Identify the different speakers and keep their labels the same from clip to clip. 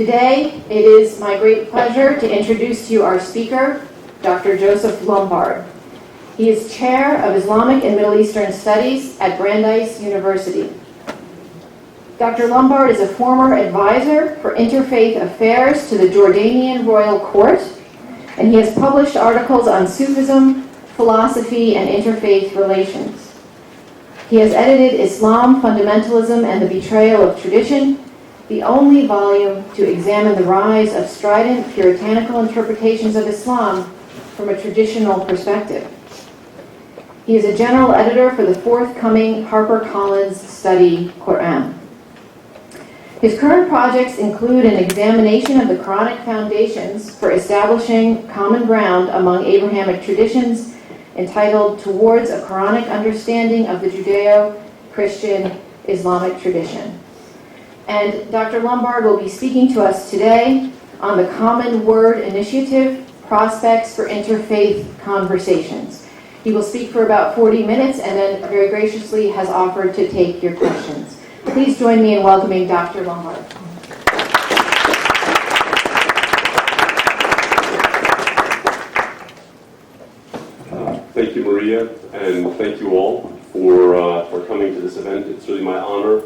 Speaker 1: Today, it is my great pleasure to introduce to you our speaker, Dr. Joseph Lumbard. He is Chair of Islamic and Middle Eastern Studies at Brandeis University. Dr. Lumbard is a former advisor for interfaith affairs to the Jordanian Royal Court, and he has published articles on Sufism, philosophy, and interfaith relations. He has edited Islam, Fundamentalism, and the Betrayal of Tradition, the only volume to examine the rise of strident puritanical interpretations of Islam from a traditional perspective. He is a general editor for the forthcoming HarperCollins study, Quran. His current projects include an examination of the Quranic foundations for establishing common ground among Abrahamic traditions, entitled Towards a Quranic Understanding of the Judeo-Christian Islamic Tradition. And Dr. Lumbard will be speaking to us today on the Common Word Initiative, Prospects for Interfaith Conversations. He will speak for about 40 minutes and then very graciously has offered to take your questions. Please join me in welcoming Dr. Lumbard.
Speaker 2: Thank you, Maria, and thank you all for coming to this event. It's really my honor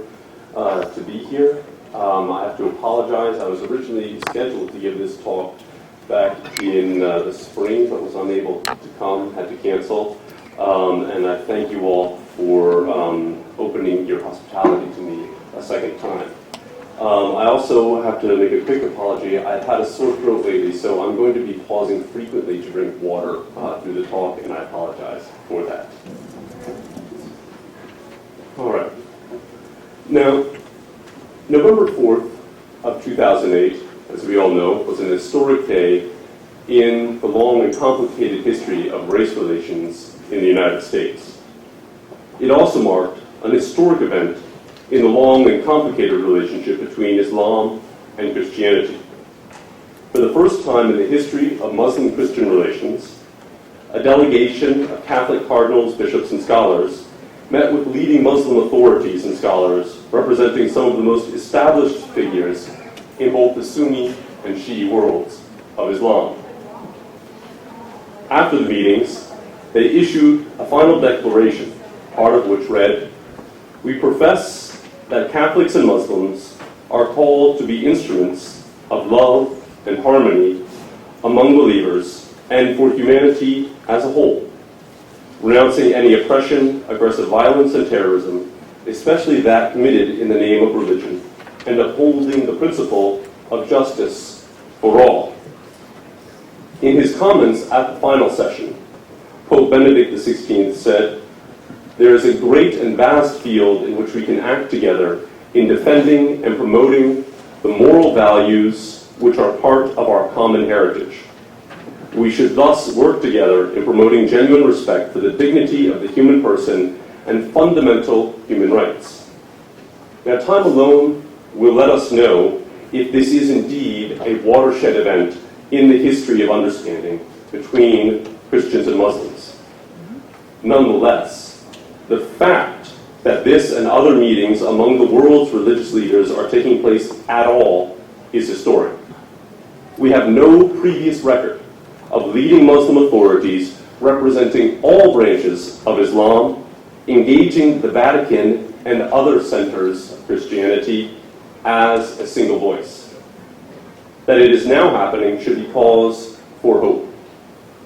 Speaker 2: to be here. I have to apologize. I was originally scheduled to give this talk back in the spring, but was unable to come, had to cancel. And I thank you all for opening your hospitality to me a second time. I also have to make a quick apology. I've had a sore throat lately, so I'm going to be pausing frequently to drink water through the talk, and I apologize for that. All right. Now, November 4th of 2008, as we all know, was an historic day in the long and complicated history of race relations in the United States. It also marked an historic event in the long and complicated relationship between Islam and Christianity. For the first time in the history of Muslim-Christian relations, a delegation of Catholic cardinals, bishops, and scholars met with leading Muslim authorities and scholars representing some of the most established figures in both the Sunni and Shi'i worlds of Islam. After the meetings, they issued a final declaration, part of which read, "We profess that Catholics and Muslims are called to be instruments of love and harmony among believers and for humanity as a whole, renouncing any oppression, aggressive violence, and terrorism, especially that committed in the name of religion, and upholding the principle of justice for all." In his comments at the final session, Pope Benedict XVI said, "There is a great and vast field in which we can act together in defending and promoting the moral values which are part of our common heritage. We should thus work together in promoting genuine respect for the dignity of the human person and fundamental human rights." Now, time alone will let us know if this is indeed a watershed event in the history of understanding between Christians and Muslims. Nonetheless, the fact that this and other meetings among the world's religious leaders are taking place at all is historic. We have no previous record of leading Muslim authorities representing all branches of Islam, engaging the Vatican and other centers of Christianity as a single voice. That it is now happening should be cause for hope.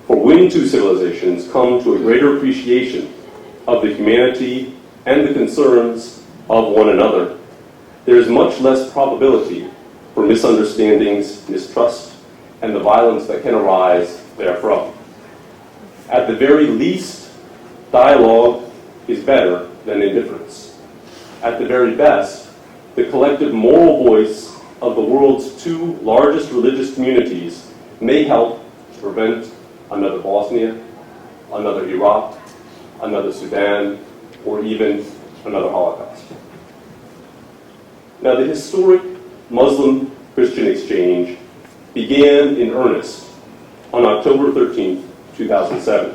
Speaker 2: For when two civilizations come to a greater appreciation of the humanity and the concerns of one another, there is much less probability for misunderstandings, mistrust, and the violence that can arise therefrom. At the very least, dialogue is better than indifference. At the very best, the collective moral voice of the world's two largest religious communities may help to prevent another Bosnia, another Iraq, another Sudan, or even another Holocaust. Now, the historic Muslim-Christian exchange began in earnest on October 13, 2007,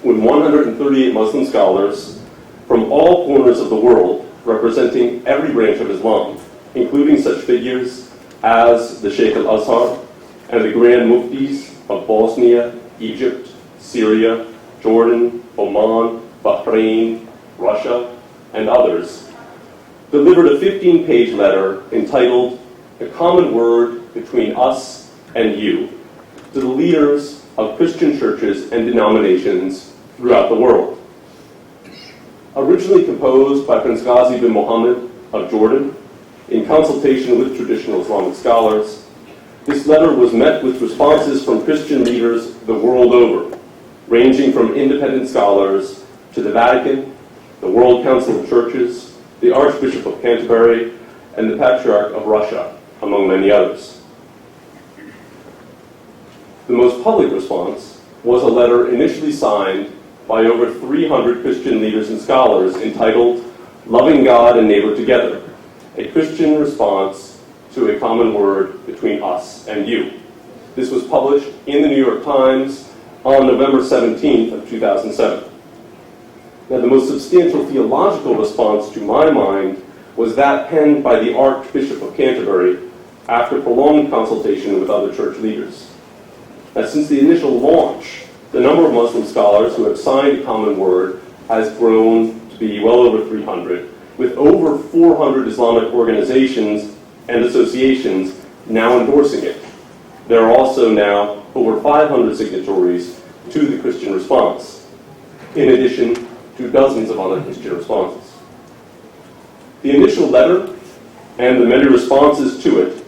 Speaker 2: when 138 Muslim scholars from all corners of the world, representing every branch of Islam, including such figures as the Sheikh al-Azhar and the Grand Muftis of Bosnia, Egypt, Syria, Jordan, Oman, Bahrain, Russia, and others, delivered a 15-page letter entitled "The Common Word Between Us and You" to the leaders of Christian churches and denominations throughout the world. Originally composed by Prince Ghazi bin Mohammed of Jordan, in consultation with traditional Islamic scholars, this letter was met with responses from Christian leaders the world over, ranging from independent scholars to the Vatican, the World Council of Churches, the Archbishop of Canterbury, and the Patriarch of Russia, among many others. The most public response was a letter initially signed by over 300 Christian leaders and scholars entitled "Loving God and Neighbor Together, a Christian Response to a Common Word Between Us and You." This was published in the New York Times on November 17th of 2007. Now, the most substantial theological response, to my mind, was that penned by the Archbishop of Canterbury after prolonged consultation with other church leaders. Now, since the initial launch, the number of Muslim scholars who have signed a common word has grown to be well over 300, with over 400 Islamic organizations and associations now endorsing it. There are also now over 500 signatories to the Christian response, in addition to dozens of other Christian responses. The initial letter and the many responses to it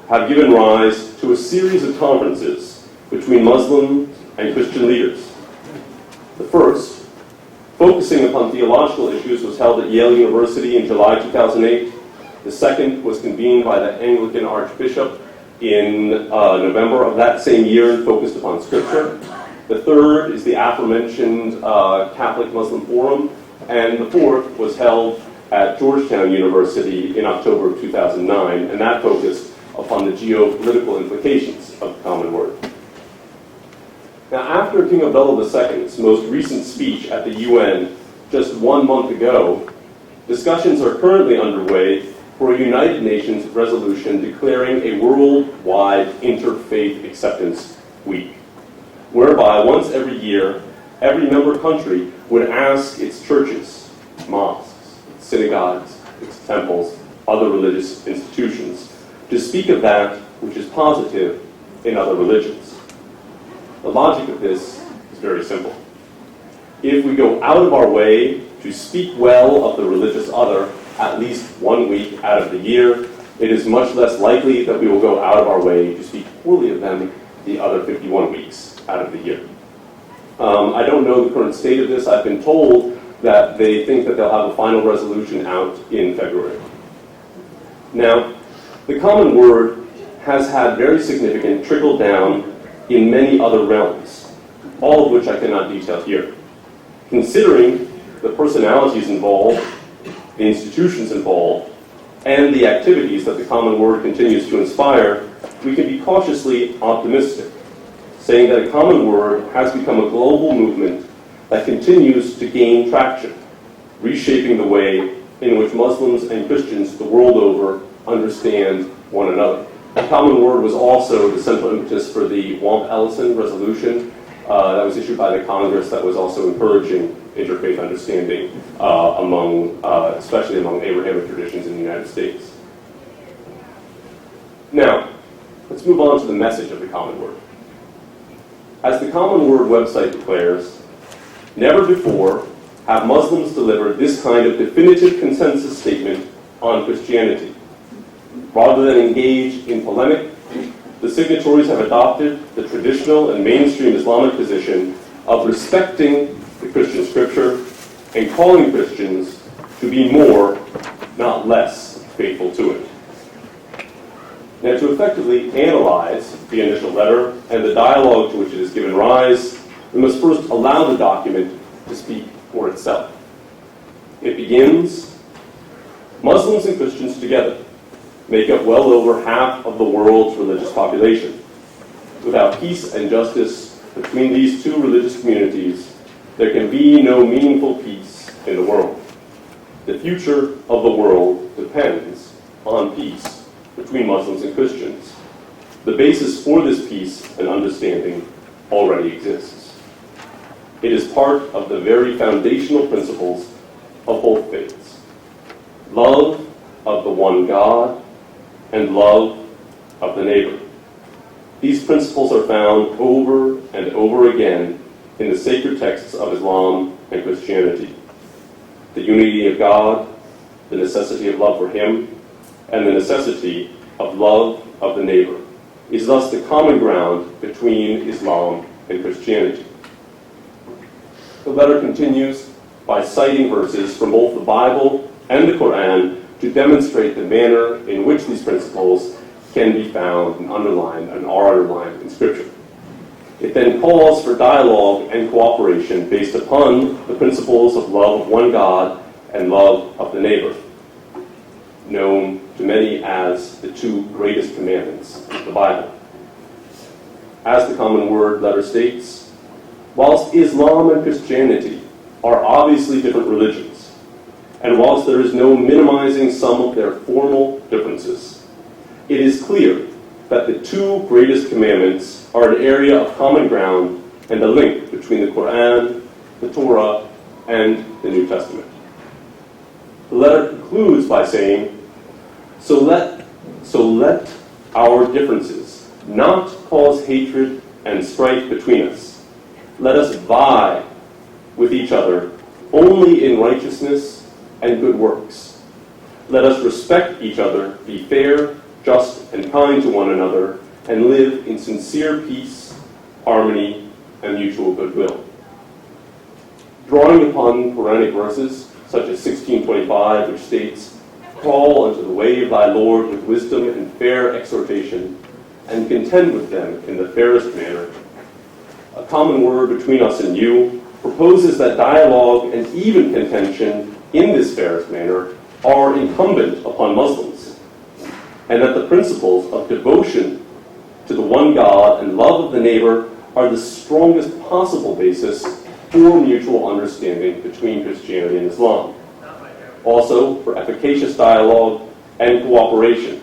Speaker 2: have given rise to a series of conferences between Muslim and Christian leaders. The first, focusing upon theological issues, was held at Yale University in July 2008. The second was convened by the Anglican Archbishop in November of that same year and focused upon Scripture. The third is the aforementioned Catholic Muslim Forum, and the fourth was held at Georgetown University in October of 2009, and that focused upon the geopolitical implications of the common word. Now, after King Abdullah II's most recent speech at the UN just 1 month ago, discussions are currently underway for a United Nations resolution declaring a worldwide interfaith acceptance week, whereby once every year, every member country would ask its churches, mosques, synagogues, its temples, other religious institutions, to speak of that which is positive in other religions. The logic of this is very simple. If we go out of our way to speak well of the religious other at least 1 week out of the year, it is much less likely that we will go out of our way to speak poorly of them the other 51 weeks out of the year. I don't know the current state of this. I've been told that they think that they'll have a final resolution out in February. Now, the common word has had very significant trickle down in many other realms, all of which I cannot detail here. Considering the personalities involved, the institutions involved, and the activities that the common word continues to inspire, we can be cautiously optimistic, saying that a common word has become a global movement that continues to gain traction, reshaping the way in which Muslims and Christians the world over understand one another. The common word was also the central impetus for the Womp-Ellison resolution that was issued by the Congress that was also encouraging interfaith understanding especially among Abrahamic traditions in the United States. Now, let's move on to the message of the common word. As the Common Word website declares, never before have Muslims delivered this kind of definitive consensus statement on Christianity. Rather than engage in polemic, the signatories have adopted the traditional and mainstream Islamic position of respecting the Christian scripture and calling Christians to be more, not less, faithful to it. Now, to effectively analyze the initial letter and the dialogue to which it has given rise, we must first allow the document to speak for itself. It begins, Muslims and Christians together make up well over half of the world's religious population. Without peace and justice between these two religious communities, there can be no meaningful peace in the world. The future of the world depends on peace between Muslims and Christians. The basis for this peace and understanding already exists. It is part of the very foundational principles of both faiths: love of the one God and love of the neighbor. These principles are found over and over again in the sacred texts of Islam and Christianity. The unity of God, the necessity of love for Him, and the necessity of love of the neighbor is thus the common ground between Islam and Christianity. The letter continues by citing verses from both the Bible and the Quran to demonstrate the manner in which these principles can be found and underlined and are underlined in Scripture. It then calls for dialogue and cooperation based upon the principles of love of one God and love of the neighbor, known to many as the two greatest commandments of the Bible. As the Common Word letter states, whilst Islam and Christianity are obviously different religions, and whilst there is no minimizing some of their formal differences, it is clear that the two greatest commandments are an area of common ground and a link between the Quran, the Torah, and the New Testament. The letter concludes by saying, So let our differences not cause hatred and strife between us. Let us vie with each other only in righteousness and good works. Let us respect each other, be fair, just, and kind to one another, and live in sincere peace, harmony, and mutual goodwill. Drawing upon Quranic verses, such as 16:25, which states, Call unto the way of thy Lord with wisdom and fair exhortation, and contend with them in the fairest manner. A common word between us and you proposes that dialogue and even contention in this fairest manner are incumbent upon Muslims, and that the principles of devotion to the one God and love of the neighbor are the strongest possible basis for mutual understanding between Christianity and Islam. Also, for efficacious dialogue and cooperation,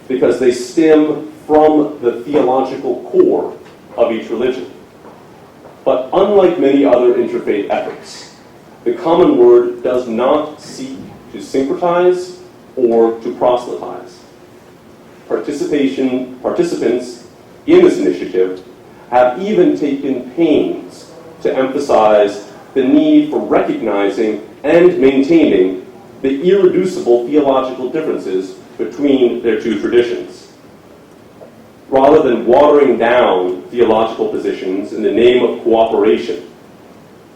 Speaker 2: because they stem from the theological core of each religion. But unlike many other interfaith efforts, the Common Word does not seek to syncretize or to proselytize. Participants in this initiative have even taken pains to emphasize the need for recognizing and maintaining the irreducible theological differences between their two traditions. Rather than watering down theological positions in the name of cooperation,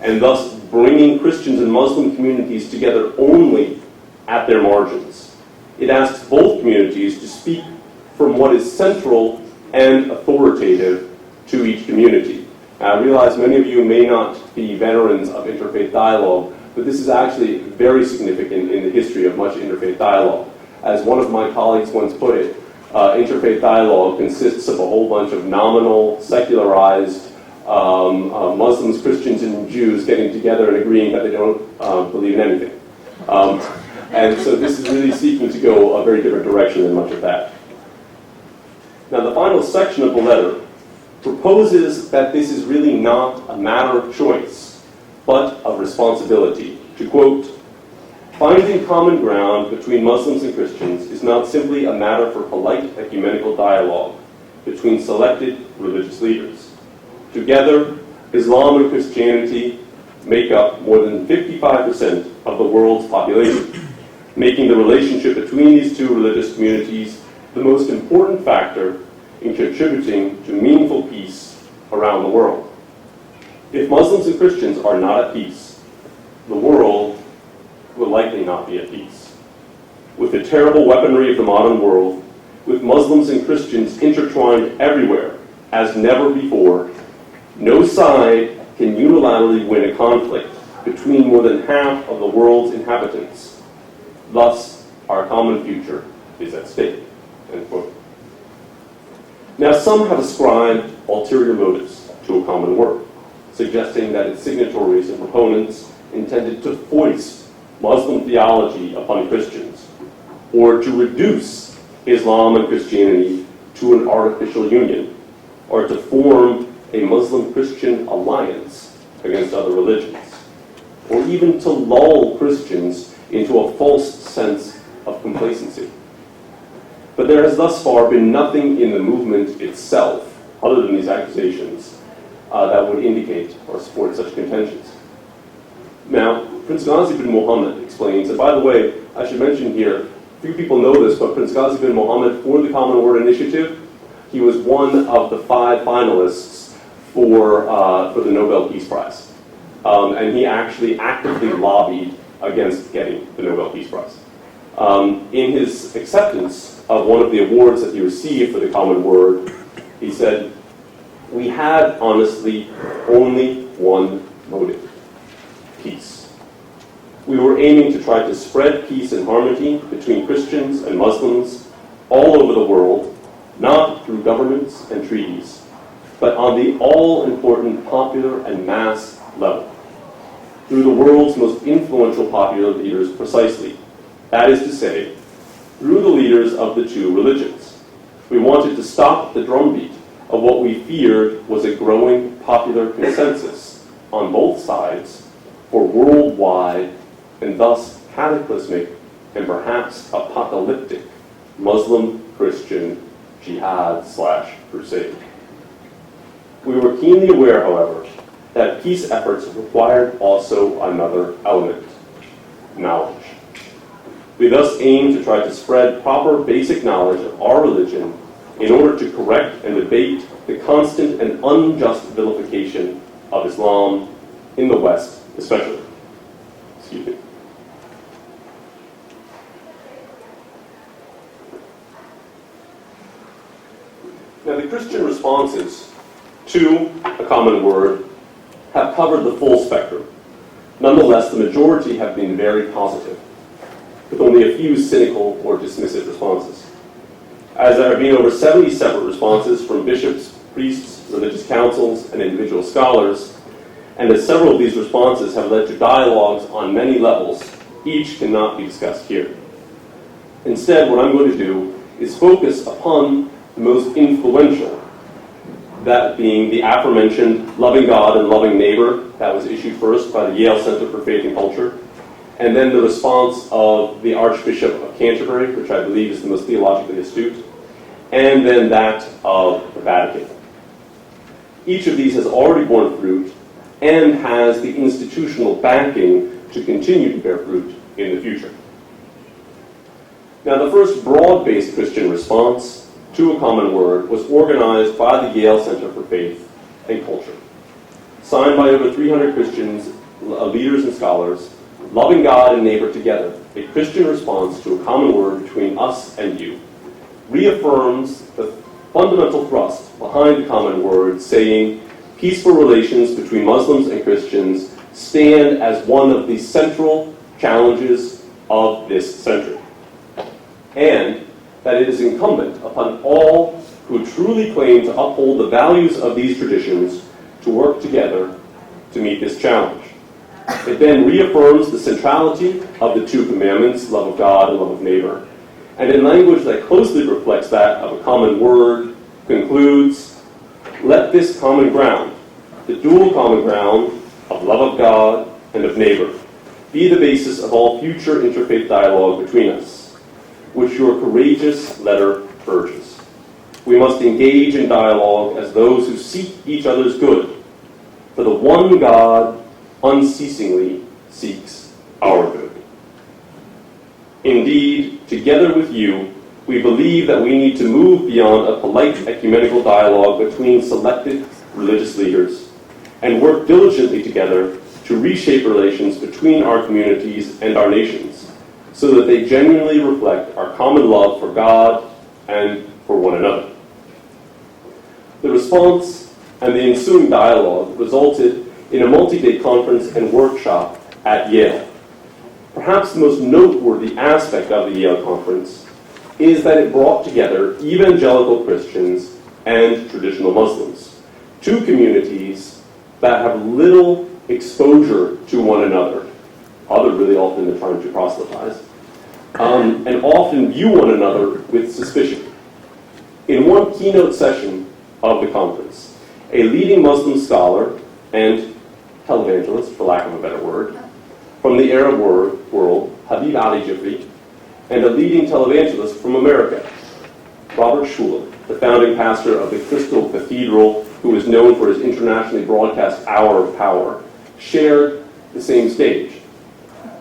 Speaker 2: and thus bringing Christians and Muslim communities together only at their margins, it asks both communities to speak from what is central and authoritative to each community. Now, I realize many of you may not be veterans of interfaith dialogue, but this is actually very significant in the history of much interfaith dialogue. As one of my colleagues once put it, interfaith dialogue consists of a whole bunch of nominal, secularized Muslims, Christians, and Jews getting together and agreeing that they don't believe in anything. And so this is really seeking to go a very different direction than much of that. Now, the final section of the letter proposes that this is really not a matter of choice, but of responsibility. To quote, finding common ground between Muslims and Christians is not simply a matter for polite ecumenical dialogue between selected religious leaders. Together, Islam and Christianity make up more than 55% of the world's population, making the relationship between these two religious communities the most important factor in contributing to meaningful peace around the world. If Muslims and Christians are not at peace, the world will likely not be at peace. With the terrible weaponry of the modern world, with Muslims and Christians intertwined everywhere as never before, no side can unilaterally win a conflict between more than half of the world's inhabitants. Thus, our common future is at stake. End quote. Now, some have ascribed ulterior motives to a common word, suggesting that its signatories and proponents intended to foist Muslim theology upon Christians, or to reduce Islam and Christianity to an artificial union, or to form a Muslim-Christian alliance against other religions, or even to lull Christians into a false sense of complacency. But there has thus far been nothing in the movement itself, other than these accusations, that would indicate or support such contentions. Now, Prince Ghazi bin Muhammad explains, and by the way, I should mention here, few people know this, but Prince Ghazi bin Muhammad, for the Common Word Initiative, he was one of the 5 finalists for the Nobel Peace Prize. And he actually actively lobbied against getting the Nobel Peace Prize. In his acceptance of one of the awards that he received for the Common Word, he said, "We had, honestly, only one motive: peace. We were aiming to try to spread peace and harmony between Christians and Muslims all over the world, not through governments and treaties, but on the all-important popular and mass level, through the world's most influential popular leaders precisely. That is to say, through the leaders of the 2 religions. We wanted to stop the drumbeat of what we feared was a growing popular consensus on both sides for worldwide and thus cataclysmic and perhaps apocalyptic Muslim-Christian jihad/crusade. We were keenly aware, however, that peace efforts required also another element: knowledge. We thus aim to try to spread proper basic knowledge of our religion in order to correct and debate the constant and unjust vilification of Islam in the West, especially." Excuse me. Now, the Christian responses to a common word have covered the full spectrum. Nonetheless, the majority have been very positive, with only a few cynical or dismissive responses. As there have been over 70 separate responses from bishops, priests, religious councils, and individual scholars, and as several of these responses have led to dialogues on many levels, each cannot be discussed here. Instead, what I'm going to do is focus upon the most influential, that being the aforementioned Loving God and Loving Neighbor that was issued first by the Yale Center for Faith and Culture, and then the response of the Archbishop of Canterbury, which I believe is the most theologically astute, and then that of the Vatican. Each of these has already borne fruit and has the institutional backing to continue to bear fruit in the future. Now, the first broad-based Christian response to a common word was organized by the Yale Center for Faith and Culture. Signed by over 300 Christians, leaders and scholars, loving God and neighbor together, a Christian response to a common word between us and you, reaffirms the fundamental thrust behind the common word, saying peaceful relations between Muslims and Christians stand as one of the central challenges of this century, and that it is incumbent upon all who truly claim to uphold the values of these traditions to work together to meet this challenge. It then reaffirms the centrality of the 2 commandments, love of God and love of neighbor, and in language that closely reflects that of a common word, concludes, "Let this common ground, the dual common ground of love of God and of neighbor, be the basis of all future interfaith dialogue between us, which your courageous letter urges. We must engage in dialogue as those who seek each other's good, for the one God unceasingly seeks our good. Indeed, together with you, we believe that we need to move beyond a polite ecumenical dialogue between selected religious leaders and work diligently together to reshape relations between our communities and our nations, so that they genuinely reflect our common love for God and for one another." The response and the ensuing dialogue resulted in a multi-day conference and workshop at Yale. Perhaps the most noteworthy aspect of the Yale conference is that it brought together evangelical Christians and traditional Muslims, 2 communities that have little exposure to one another, other really often than trying to proselytize, and often view one another with suspicion. In one keynote session of the conference, a leading Muslim scholar and televangelist, for lack of a better word, from the Arab world, Ali Vural, and a leading televangelist from America, Robert Schuller, the founding pastor of the Crystal Cathedral, who is known for his internationally broadcast Hour of Power, shared the same stage.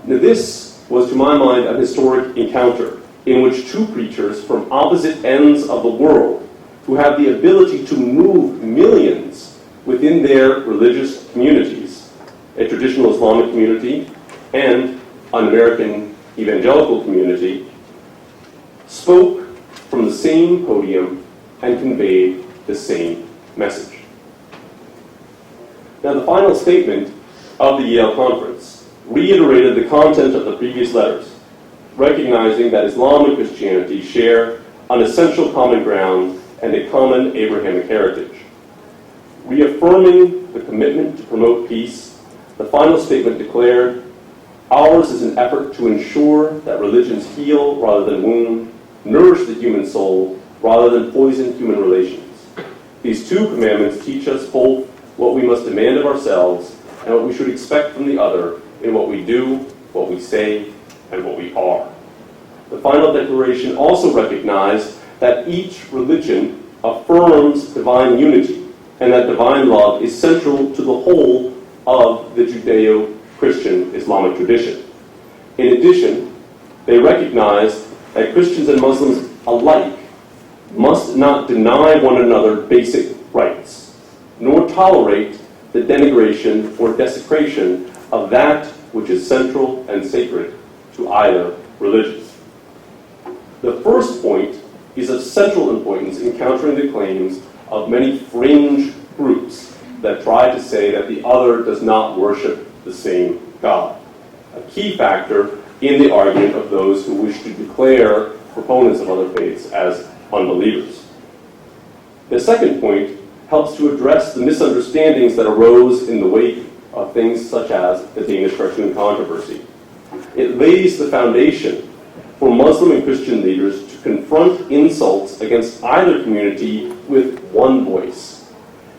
Speaker 2: Now, this was, to my mind, a historic encounter in which two preachers from opposite ends of the world, who have the ability to move millions within their religious communities, a traditional Islamic community and an American evangelical community, spoke from the same podium and conveyed the same message. Now, the final statement of the Yale Conference reiterated the content of the previous letters, recognizing that Islam and Christianity share an essential common ground and a common Abrahamic heritage. Reaffirming the commitment to promote peace, the final statement declared, "Ours is an effort to ensure that religions heal rather than wound, nourish the human soul rather than poison human relations. These two commandments teach us both what we must demand of ourselves and what we should expect from the other in what we do, what we say, and what we are." The final declaration also recognized that each religion affirms divine unity and that divine love is central to the whole of the Judeo-Christian Islamic tradition. In addition, they recognized that Christians and Muslims alike must not deny one another basic rights, nor tolerate the denigration or desecration of that which is central and sacred to either religion. The first point is of central importance in countering the claims of many fringe groups that try to say that the other does not worship the same God, a key factor in the argument of those who wish to declare proponents of other faiths as unbelievers. The second point helps to address the misunderstandings that arose in the wake of things such as the Danish cartoon controversy. It lays the foundation for Muslim and Christian leaders to confront insults against either community with one voice,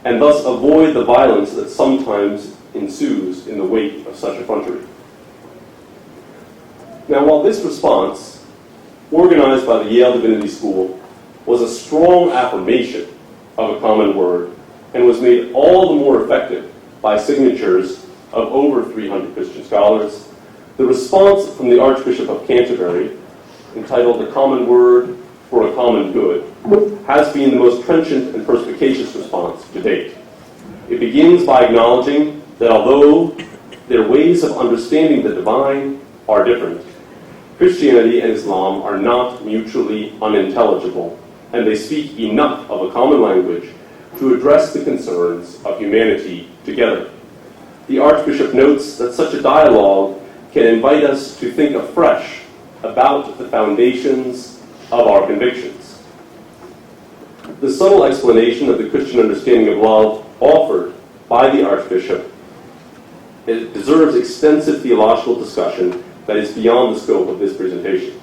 Speaker 2: and thus avoid the violence that sometimes ensues in the wake of such effrontery. Now, while this response, organized by the Yale Divinity School, was a strong affirmation of a common word and was made all the more effective by signatures of over 300 Christian scholars, the response from the Archbishop of Canterbury, entitled "The Common Word for a Common Good," has been the most trenchant and perspicacious response to date. It begins by acknowledging that although their ways of understanding the divine are different, Christianity and Islam are not mutually unintelligible, and they speak enough of a common language to address the concerns of humanity together. The Archbishop notes that such a dialogue can invite us to think afresh about the foundations of our convictions. The subtle explanation of the Christian understanding of love offered by the Archbishop, it deserves extensive theological discussion that is beyond the scope of this presentation.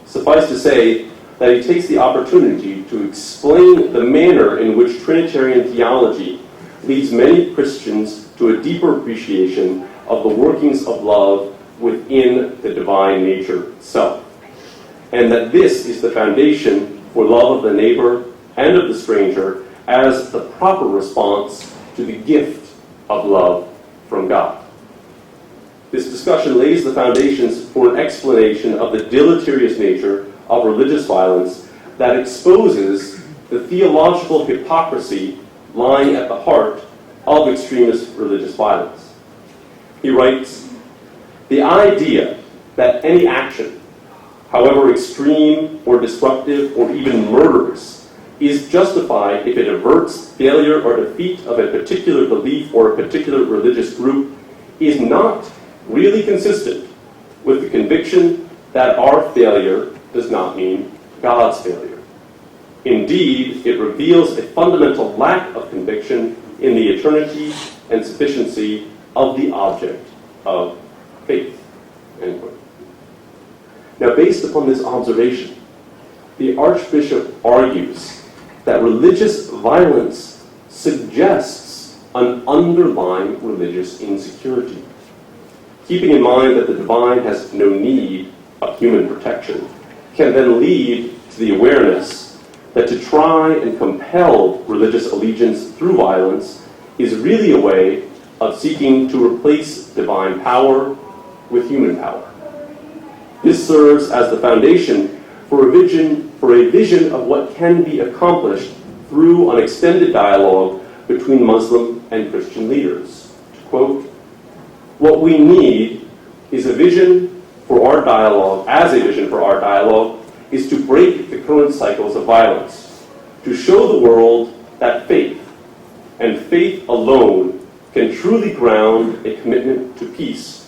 Speaker 2: Suffice to say that he takes the opportunity to explain the manner in which Trinitarian theology leads many Christians to a deeper appreciation of the workings of love within the divine nature itself, and that this is the foundation for love of the neighbor and of the stranger as the proper response to the gift of love from God. This discussion lays the foundations for an explanation of the deleterious nature of religious violence that exposes the theological hypocrisy lying at the heart of extremist religious violence. He writes, "The idea that any action, however extreme or destructive or even murderous, is justified if it averts failure or defeat of a particular belief or a particular religious group is not really consistent with the conviction that our failure does not mean God's failure. Indeed, it reveals a fundamental lack of conviction in the eternity and sufficiency of the object of faith." End quote. Now, based upon this observation, the Archbishop argues that religious violence suggests an underlying religious insecurity. Keeping in mind that the divine has no need of human protection, can then lead to the awareness that to try and compel religious allegiance through violence is really a way of seeking to replace divine power with human power. This serves as the foundation for a vision of what can be accomplished through an extended dialogue between Muslim and Christian leaders. To quote, "What we need is a vision for our dialogue, is to break the current cycles of violence, to show the world that faith, and faith alone, can truly ground a commitment to peace,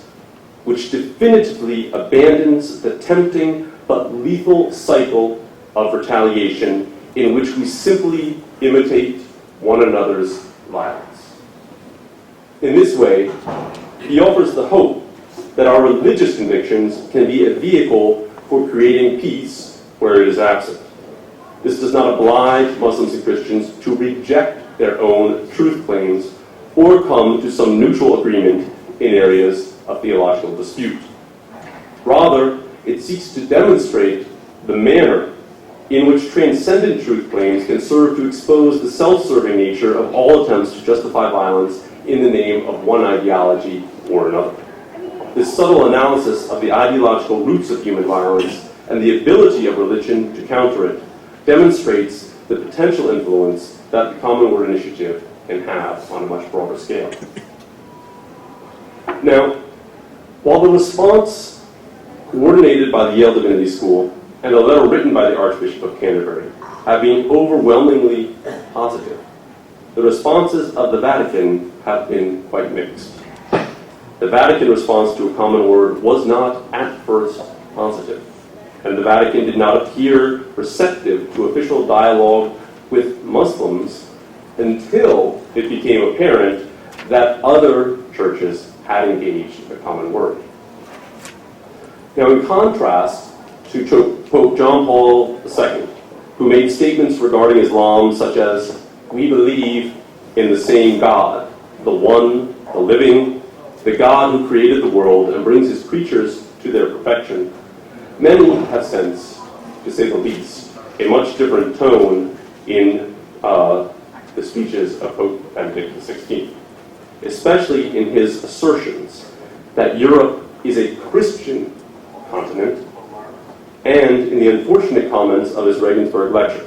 Speaker 2: which definitively abandons the tempting but lethal cycle of retaliation in which we simply imitate one another's violence." In this way, he offers the hope that our religious convictions can be a vehicle for creating peace where it is absent. This does not oblige Muslims and Christians to reject their own truth claims or come to some neutral agreement in areas of theological dispute. Rather, it seeks to demonstrate the manner in which transcendent truth claims can serve to expose the self-serving nature of all attempts to justify violence in the name of one ideology or another. This subtle analysis of the ideological roots of human violence and the ability of religion to counter it demonstrates the potential influence that the Common Word Initiative can have on a much broader scale. Now, while the response coordinated by the Yale Divinity School and the letter written by the Archbishop of Canterbury have been overwhelmingly positive, the responses of the Vatican have been quite mixed. The Vatican response to a common word was not at first positive, and the Vatican did not appear receptive to official dialogue with Muslims until it became apparent that other churches had engaged a common word. Now, in contrast to Pope John Paul II, who made statements regarding Islam such as, "We believe in the same God, the one, the living, the God who created the world and brings his creatures to their perfection," many have sensed, to say the least, a much different tone in the speeches of Pope Benedict XVI, especially in his assertions that Europe is a Christian continent, and in the unfortunate comments of his Regensburg lecture.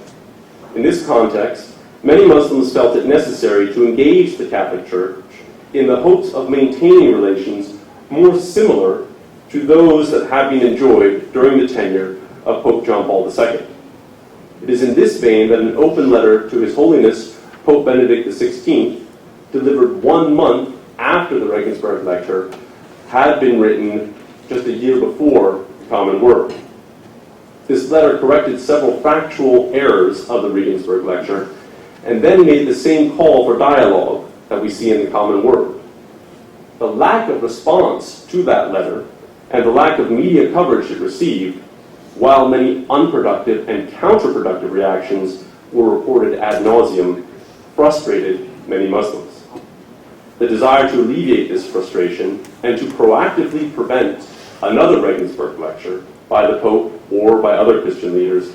Speaker 2: In this context, many Muslims felt it necessary to engage the Catholic Church in the hopes of maintaining relations more similar to those that have been enjoyed during the tenure of Pope John Paul II. It is in this vein that an open letter to His Holiness Pope Benedict XVI, delivered 1 month after the Regensburg lecture, had been written just a year before the Common Word. This letter corrected several factual errors of the Regensburg lecture, and then made the same call for dialogue that we see in the Common Word. The lack of response to that letter and the lack of media coverage it received, while many unproductive and counterproductive reactions were reported ad nauseum, frustrated many Muslims. The desire to alleviate this frustration and to proactively prevent another Regensburg lecture by the Pope or by other Christian leaders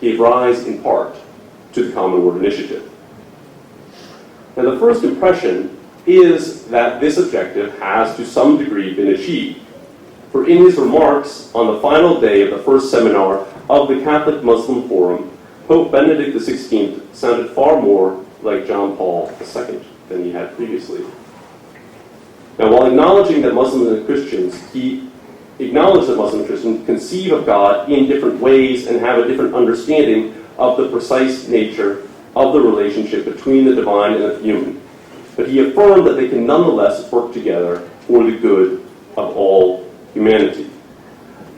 Speaker 2: gave rise in part to the Common Word Initiative. Now, the first impression is that this objective has to some degree been achieved. For in his remarks on the final day of the first seminar of the Catholic Muslim Forum, Pope Benedict XVI sounded far more like John Paul II than he had previously. Now, while acknowledging that Muslims and Christians, he acknowledged that Muslim and Christians conceive of God in different ways and have a different understanding of the precise nature of the relationship between the divine and the human. But he affirmed that they can nonetheless work together for the good of all humanity.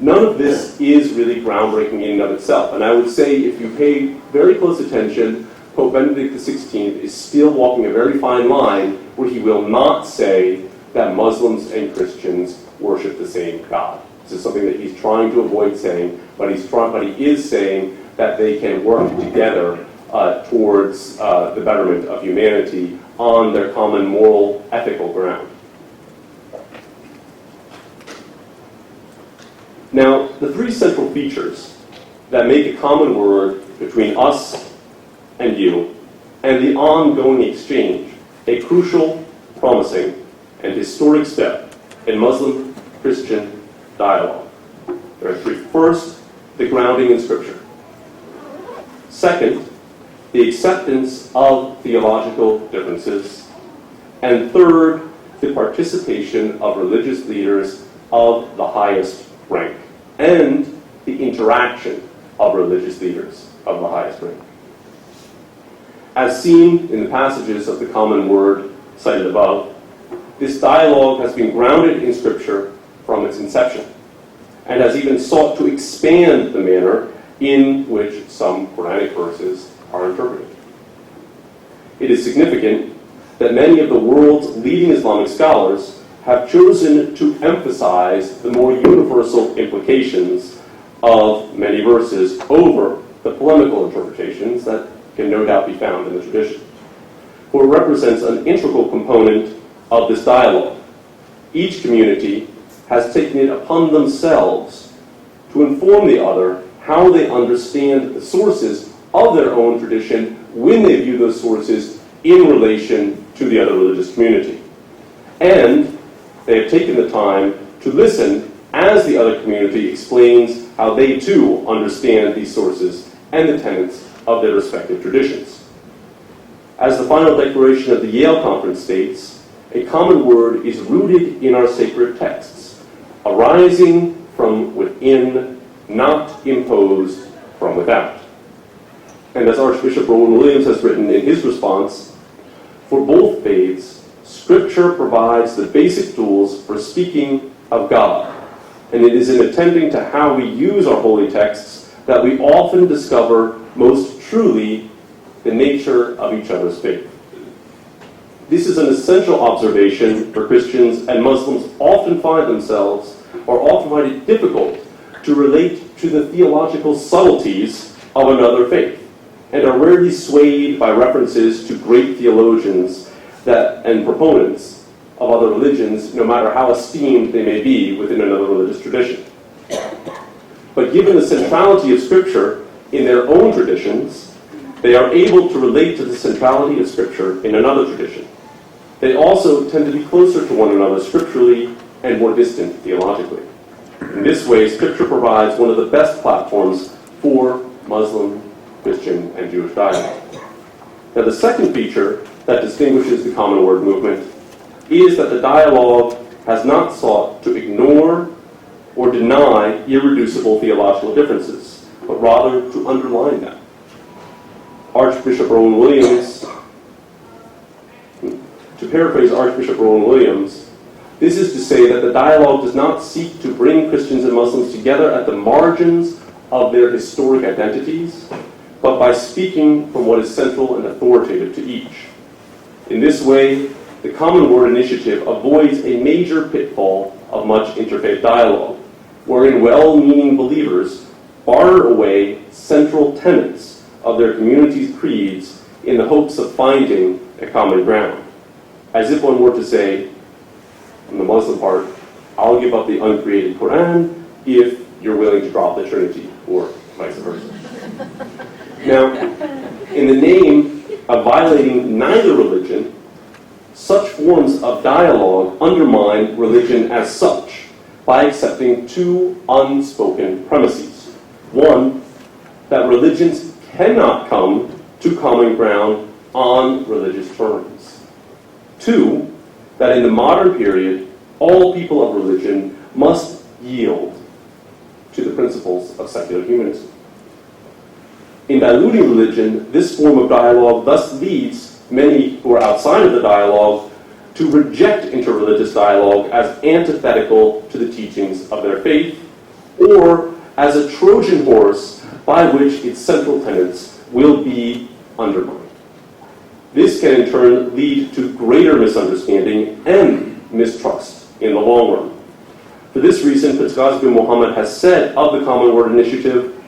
Speaker 2: None of this is really groundbreaking in and of itself, and I would say if you pay very close attention, Pope Benedict XVI is still walking a very fine line where he will not say that Muslims and Christians worship the same God. This is something that he's trying to avoid saying, but he is saying that they can work together towards the betterment of humanity on their common moral, ethical ground. Now, the three central features that make a common word between us and you, and the ongoing exchange, a crucial, promising, and historic step in Muslim-Christian dialogue. There are three. First, the grounding in Scripture. Second, the acceptance of theological differences. And third, the participation of religious leaders of the highest rank, and the interaction of religious leaders of the highest rank. As seen in the passages of the common word cited above, this dialogue has been grounded in Scripture from its inception, and has even sought to expand the manner in which some Quranic verses are interpreted. It is significant that many of the world's leading Islamic scholars have chosen to emphasize the more universal implications of many verses over the polemical interpretations that can no doubt be found in the tradition. For it represents an integral component of this dialogue. Each community has taken it upon themselves to inform the other how they understand the sources of their own tradition when they view those sources in relation to the other religious community. And they have taken the time to listen as the other community explains how they too understand these sources and the tenets of their respective traditions. As the final declaration of the Yale Conference states, a common word is rooted in our sacred texts, arising from within, not imposed from without. And as Archbishop Rowan Williams has written in his response, for both faiths, Scripture provides the basic tools for speaking of God, and it is in attending to how we use our holy texts that we often discover most truly the nature of each other's faith. This is an essential observation for Christians, and Muslims often find it difficult to relate to the theological subtleties of another faith, and are rarely swayed by references to great theologians and proponents of other religions, no matter how esteemed they may be within another religious tradition. But given the centrality of Scripture in their own traditions, they are able to relate to the centrality of Scripture in another tradition. They also tend to be closer to one another scripturally and more distant theologically. In this way, Scripture provides one of the best platforms for Muslim, Christian, and Jewish dialogue. Now, the second feature that distinguishes the Common Word movement is that the dialogue has not sought to ignore or deny irreducible theological differences, but rather to underline them. Archbishop Rowan Williams, to paraphrase Archbishop Rowan Williams, this is to say that the dialogue does not seek to bring Christians and Muslims together at the margins of their historic identities, but by speaking from what is central and authoritative to each. In this way, the Common Word Initiative avoids a major pitfall of much interfaith dialogue, wherein well-meaning believers barter away central tenets of their community's creeds in the hopes of finding a common ground. As if one were to say, on the Muslim part, I'll give up the uncreated Quran if you're willing to drop the Trinity, or vice versa. Now, in the name of violating neither religion, such forms of dialogue undermine religion as such by accepting two unspoken premises. One, that religions cannot come to common ground on religious terms. Two, that in the modern period, all people of religion must yield to the principles of secular humanism. In diluting religion, this form of dialogue thus leads many who are outside of the dialogue to reject interreligious dialogue as antithetical to the teachings of their faith, or as a Trojan horse by which its central tenets will be undermined. This can in turn lead to greater misunderstanding and mistrust in the long run. For this reason, His Gospel Muhammad has said of the Common Word Initiative,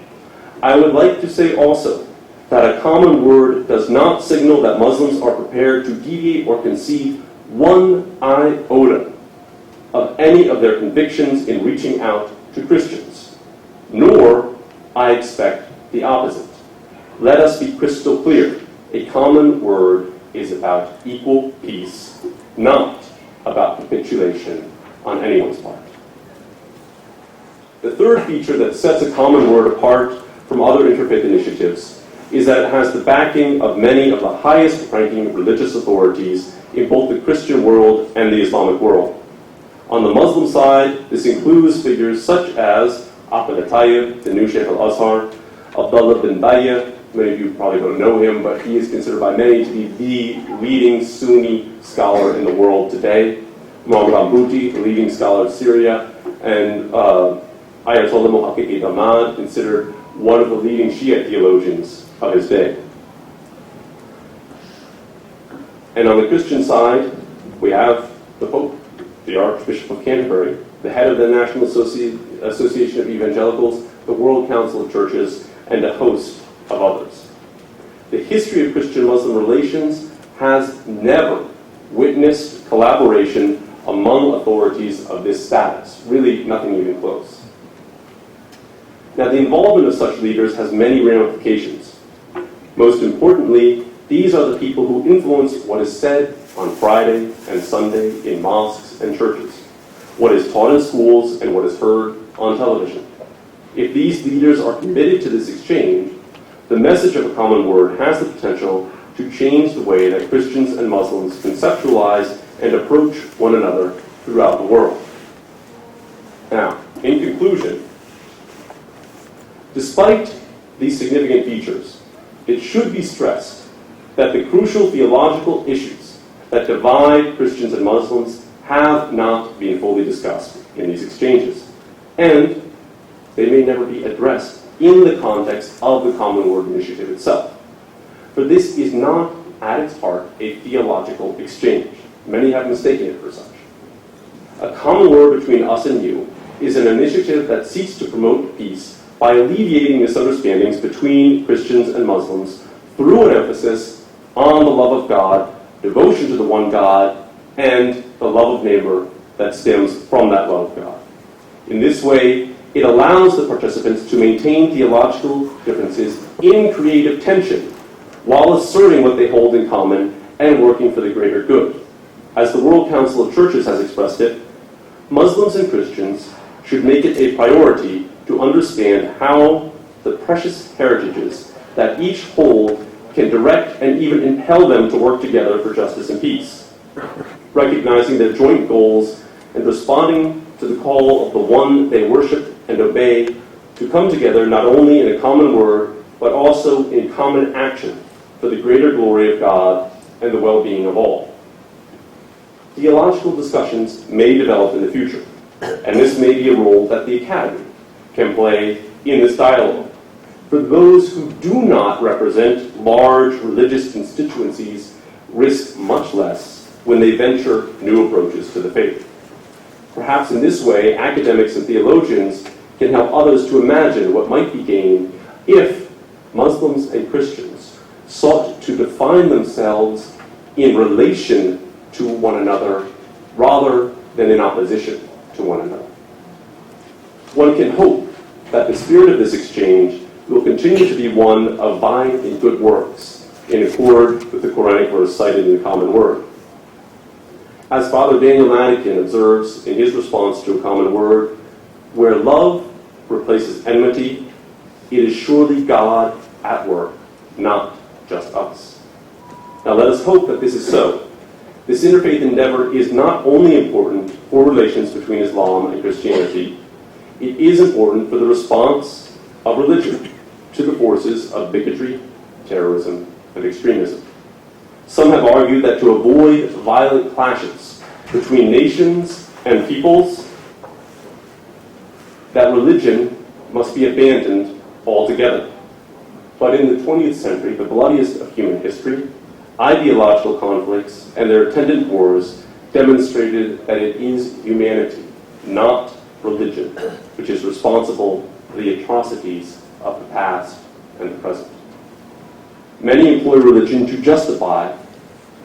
Speaker 2: I would like to say also that a common word does not signal that Muslims are prepared to deviate or concede one iota of any of their convictions in reaching out to Christians, nor, I expect, the opposite. Let us be crystal clear. A common word is about equal peace, not about capitulation on anyone's part. The third feature that sets a common word apart from other interfaith initiatives is that it has the backing of many of the highest-ranking religious authorities in both the Christian world and the Islamic world. On the Muslim side, this includes figures such as Ahmed Tayyib, the new Sheikh al-Azhar, Abdullah bin Bayya. Many of you probably don't know him, but he is considered by many to be the leading Sunni scholar in the world today. Muhammad al-Bouti, the leading scholar of Syria, and Ayatollah Muhammad Ahmad, considered one of the leading Shia theologians of his day. And on the Christian side, we have the Pope, the Archbishop of Canterbury, the head of the National Association of Evangelicals, the World Council of Churches, and a host of others. The history of Christian-Muslim relations has never witnessed collaboration among authorities of this status. Really, nothing even close. Now, the involvement of such leaders has many ramifications. Most importantly, these are the people who influence what is said on Friday and Sunday in mosques and churches, what is taught in schools and what is heard on television. If these leaders are committed to this exchange, the message of a common word has the potential to change the way that Christians and Muslims conceptualize and approach one another throughout the world. Now, in conclusion, despite these significant features, it should be stressed that the crucial theological issues that divide Christians and Muslims have not been fully discussed in these exchanges, and they may never be addressed in the context of the Common Word Initiative itself. For this is not, at its heart, a theological exchange. Many have mistaken it for such. A common word between us and you is an initiative that seeks to promote peace by alleviating misunderstandings between Christians and Muslims through an emphasis on the love of God, devotion to the one God, and the love of neighbor that stems from that love of God. In this way, it allows the participants to maintain theological differences in creative tension while asserting what they hold in common and working for the greater good. As the World Council of Churches has expressed it, Muslims and Christians should make it a priority to understand how the precious heritages that each hold can direct and even impel them to work together for justice and peace, recognizing their joint goals and responding to the call of the one they worship and obey to come together not only in a common word, but also in common action for the greater glory of God and the well-being of all. Theological discussions may develop in the future, and this may be a role that the Academy can play in this dialogue. For those who do not represent large religious constituencies risk much less when they venture new approaches to the faith. Perhaps in this way, academics and theologians can help others to imagine what might be gained if Muslims and Christians sought to define themselves in relation to one another rather than in opposition to one another. One can hope that the spirit of this exchange will continue to be one of vying in good works, in accord with the Quranic verse cited in the Common Word. As Father Daniel Madigan observes in his response to a common word, where love replaces enmity, it is surely God at work, not just us. Now let us hope that this is so. This interfaith endeavor is not only important for relations between Islam and Christianity, it is important for the response of religion to the forces of bigotry, terrorism, and extremism. Some have argued that to avoid violent clashes between nations and peoples, that religion must be abandoned altogether. But in the 20th century, the bloodiest of human history, ideological conflicts and their attendant wars demonstrated that it is humanity, not religion, which is responsible for the atrocities of the past and the present. Many employ religion to justify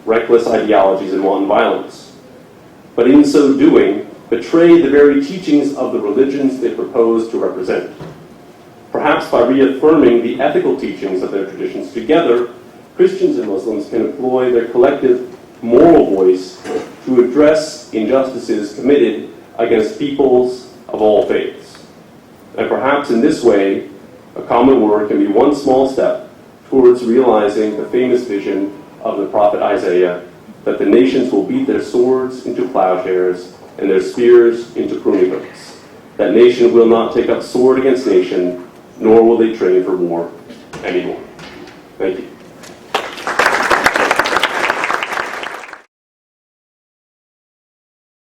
Speaker 2: reckless ideologies and wanton violence, but in so doing, betray the very teachings of the religions they propose to represent. Perhaps by reaffirming the ethical teachings of their traditions together, Christians and Muslims can employ their collective moral voice to address injustices committed against peoples of all faiths. And perhaps in this way, a common word can be one small step towards realizing the famous vision of the prophet Isaiah, that the nations will beat their swords into plowshares and their spears into pruning hooks. That nation will not take up sword against nation, nor will they train for war anymore. Thank you.